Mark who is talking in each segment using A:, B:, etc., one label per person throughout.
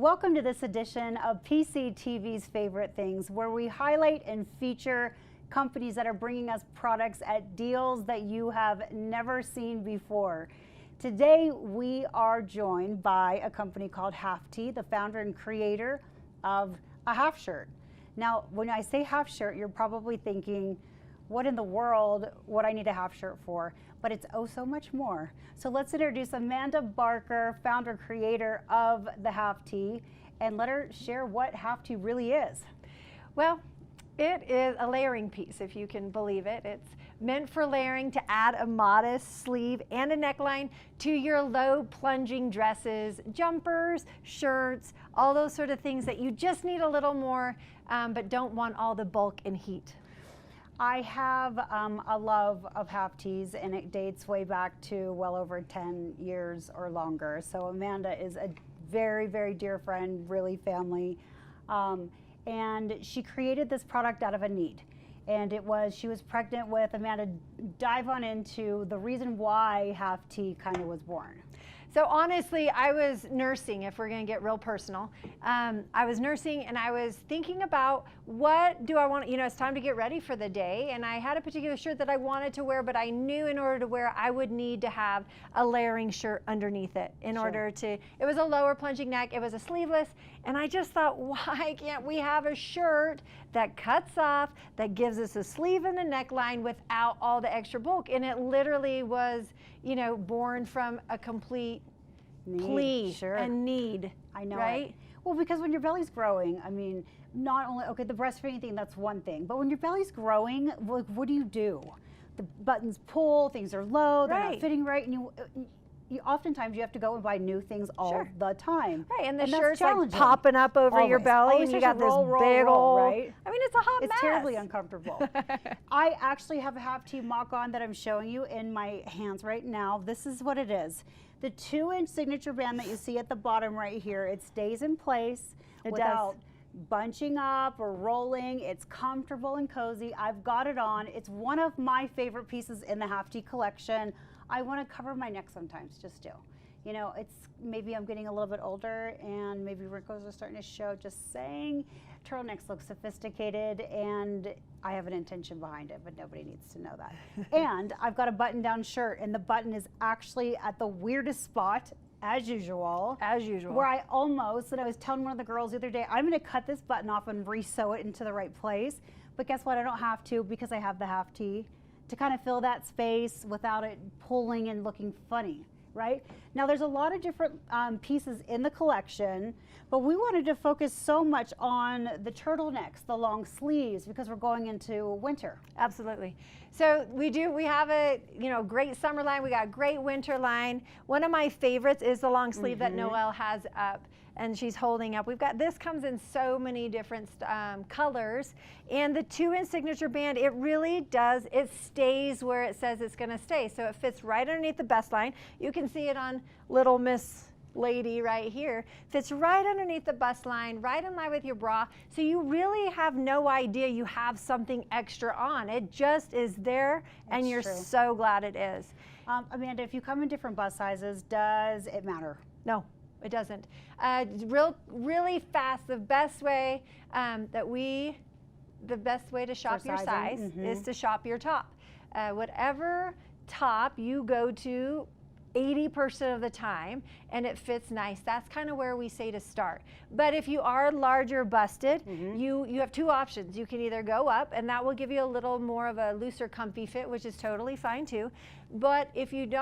A: Welcome to this edition of PCTV's Favorite Things, where we highlight and feature companies that are bringing us products at deals that you have never seen before. Today, we are joined by a company called Half Tee, the founder and creator of a half shirt. Now, when I say half shirt, you're probably thinking, what in the world would I need a half shirt for? But it's oh so much more. So let's introduce Amanda Barker, founder creator of the Half Tee, and let her share what Half Tee really is.
B: Well, it is a layering piece, if you can believe it. It's meant for layering to add a modest sleeve and a neckline to your low plunging dresses, jumpers, shirts, all those sort of things that you just need a little more, but don't want all the bulk and heat.
A: I have a love of Half Tees, and it dates way back to well over 10 years or longer. So Amanda is a very, very dear friend, really family. And she created this product out of a need. And she was pregnant with, Amanda, dive on into the reason why Half Tee kind of was born.
B: So honestly, I was nursing, if we're gonna get real personal. I was nursing and I was thinking about what do I want, it's time to get ready for the day. And I had a particular shirt that I wanted to wear, but I knew in order to wear, I would need to have a layering shirt underneath it in order to, it was a lower plunging neck, it was a sleeveless. And I just thought, why can't we have a shirt that cuts off, that gives us a sleeve and a neckline without all the extra bulk? And it literally was, born from a complete plea and need.
A: I know,
B: right?
A: It. Well, because when your belly's growing, I mean, not only, okay, the breastfeeding thing, that's one thing, but when your belly's growing, what do? The buttons pull, things are low, they're not fitting right, and you oftentimes you have to go and buy new things all the time.
B: Right, and the shirt's like popping up over your belly, and you got this big old, right? I mean, it's a hot mess.
A: It's terribly uncomfortable. I actually have a Half Tee mock-on that I'm showing you in my hands right now. This is what it is. The 2-inch signature band that you see at the bottom right here, it stays in place without bunching up or rolling. It's comfortable and cozy. I've got it on. It's one of my favorite pieces in the Half Tee collection. I want to cover my neck sometimes, just do. It's maybe I'm getting a little bit older and maybe wrinkles are starting to show, just saying. Turtlenecks look sophisticated and I have an intention behind it, but nobody needs to know that. And I've got a button-down shirt, and the button is actually at the weirdest spot, as usual.
B: As usual.
A: Where I almost, and I was telling one of the girls the other day, I'm going to cut this button off and re-sew it into the right place. But guess what? I don't have to, because I have the Half Tee to kind of fill that space without it pulling and looking funny, right? Now there's a lot of different pieces in the collection, but we wanted to focus so much on the turtlenecks, the long sleeves, because we're going into winter.
B: Absolutely. So we have a great summer line, we got a great winter line. One of my favorites is the long sleeve that Noelle has up and she's holding up. This comes in so many different colors, and the 2-inch signature band, it really does, it stays where it says it's gonna stay. So it fits right underneath the bust line. You can see it on little Miss Lady right here. Fits right underneath the bust line, right in line with your bra. So you really have no idea you have something extra on. It just is there, and you're so glad it is.
A: Amanda, if you come in different bust sizes, does it matter?
B: No. It doesn't. Really fast, the best way to shop your size is to shop your top. Whatever top you go to 80% of the time and it fits nice, that's kind of where we say to start. But if you are larger busted, you have two options. You can either go up, and that will give you a little more of a looser, comfy fit, which is totally fine too. But if you'd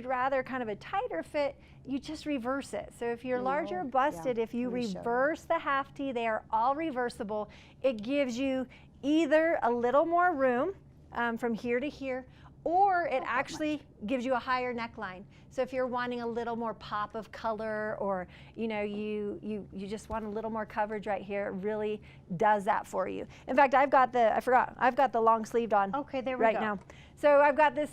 B: rather kind of a tighter fit, you just reverse it. So if you're larger busted, if you reverse the Half Tee, they are all reversible. It gives you either a little more room from here to here, or it actually gives you a higher neckline. So if you're wanting a little more pop of color, or you just want a little more coverage right here, it really does that for you. In fact, I've got the long sleeved on.
A: Okay, there we
B: right
A: go.
B: now. So I've got this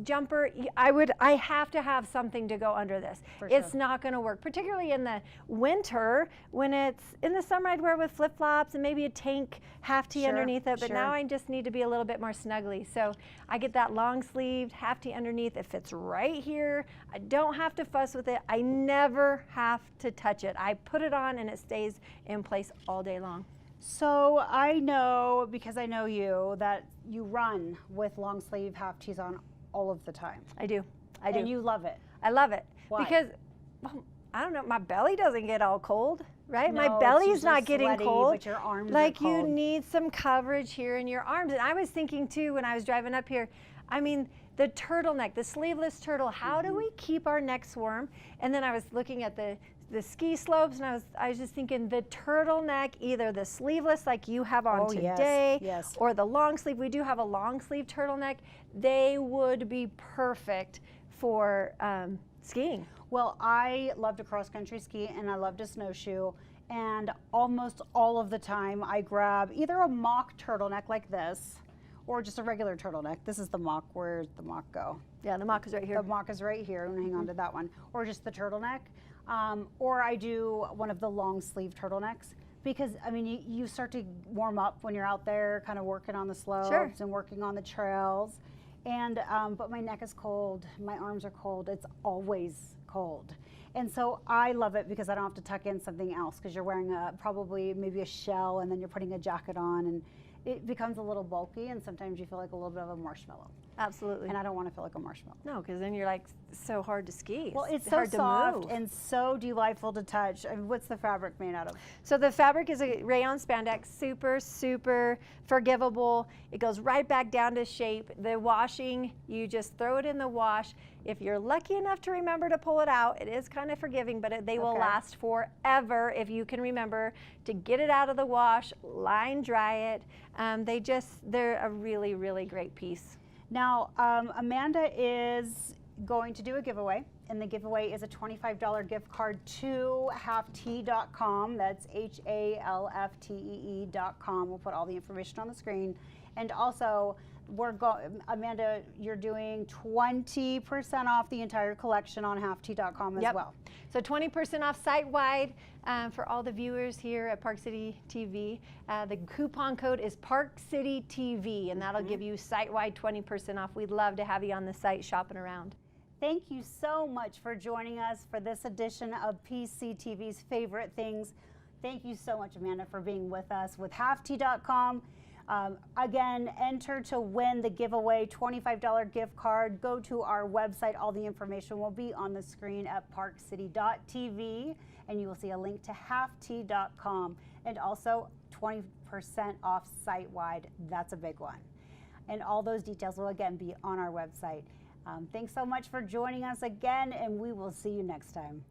B: jumper. I have to have something to go under this. It's not going to work, particularly in the winter. When it's in the summer, I'd wear with flip flops and maybe a tank Half Tee underneath it. But now I just need to be a little bit more snuggly. So I get that long sleeved Half Tee underneath. underneath. It fits right here. I don't have to fuss with it. I never have to touch it. I put it on and it stays in place all day long.
A: So I know, because I know you, that you run with long sleeve half tees on all of the time.
B: I do. I do.
A: And you love it.
B: I love it.
A: Why?
B: Because, well, I don't know, my belly doesn't get all cold, right?
A: No,
B: my belly's
A: it's
B: not getting
A: sweaty,
B: cold.
A: but your arms
B: like
A: are cold.
B: You need some coverage here in your arms. And I was thinking too when I was driving up here, I mean, the turtleneck, the sleeveless turtle, how do we keep our necks warm? And then I was looking at the ski slopes, and I was just thinking the turtleneck, either the sleeveless like you have on today,
A: yes.
B: or the long sleeve. We do have a long sleeve turtleneck. They would be perfect for skiing.
A: Well, I love to cross country ski and I love to snowshoe, and almost all of the time I grab either a mock turtleneck like this or just a regular turtleneck. This is the mock. Where's the mock go?
B: Yeah, the mock is right here.
A: The mock is right here. I'm gonna hang on to that one. Or just the turtleneck. Or I do one of the long sleeve turtlenecks, because I mean you start to warm up when you're out there kind of working on the slopes and working on the trails. And but my neck is cold, my arms are cold, it's always cold. And so I love it because I don't have to tuck in something else, because you're wearing probably maybe a shell and then you're putting a jacket on, and it becomes a little bulky, and sometimes you feel like a little bit of a marshmallow.
B: Absolutely.
A: And I don't want to feel like a marshmallow.
B: No, because then you're like so hard to ski.
A: Well, it's so
B: hard
A: soft
B: to move.
A: and so delightful to touch. I mean, what's the fabric made out of?
B: So the fabric is a rayon spandex, super, super forgivable. It goes right back down to shape. The washing, you just throw it in the wash. If you're lucky enough to remember to pull it out, it is kind of forgiving, but they will last forever if you can remember to get it out of the wash, line dry it. They're a really, really great piece.
A: Now, Amanda is going to do a giveaway, and the giveaway is a $25 gift card to halftee.com. That's HALFTEE.com. We'll put all the information on the screen. And also, Amanda, you're doing 20% off the entire collection on halftee.com as well.
B: So 20% off site-wide for all the viewers here at Park City TV. The coupon code is Park City TV, and that'll give you site-wide 20% off. We'd love to have you on the site shopping around.
A: Thank you so much for joining us for this edition of PCTV's Favorite Things. Thank you so much, Amanda, for being with us with halftee.com. Again, enter to win the giveaway $25 gift card. Go to our website. All the information will be on the screen at parkcity.tv, and you will see a link to halftee.com, and also 20% off site-wide. That's a big one. And all those details will again be on our website. Thanks so much for joining us again, and we will see you next time.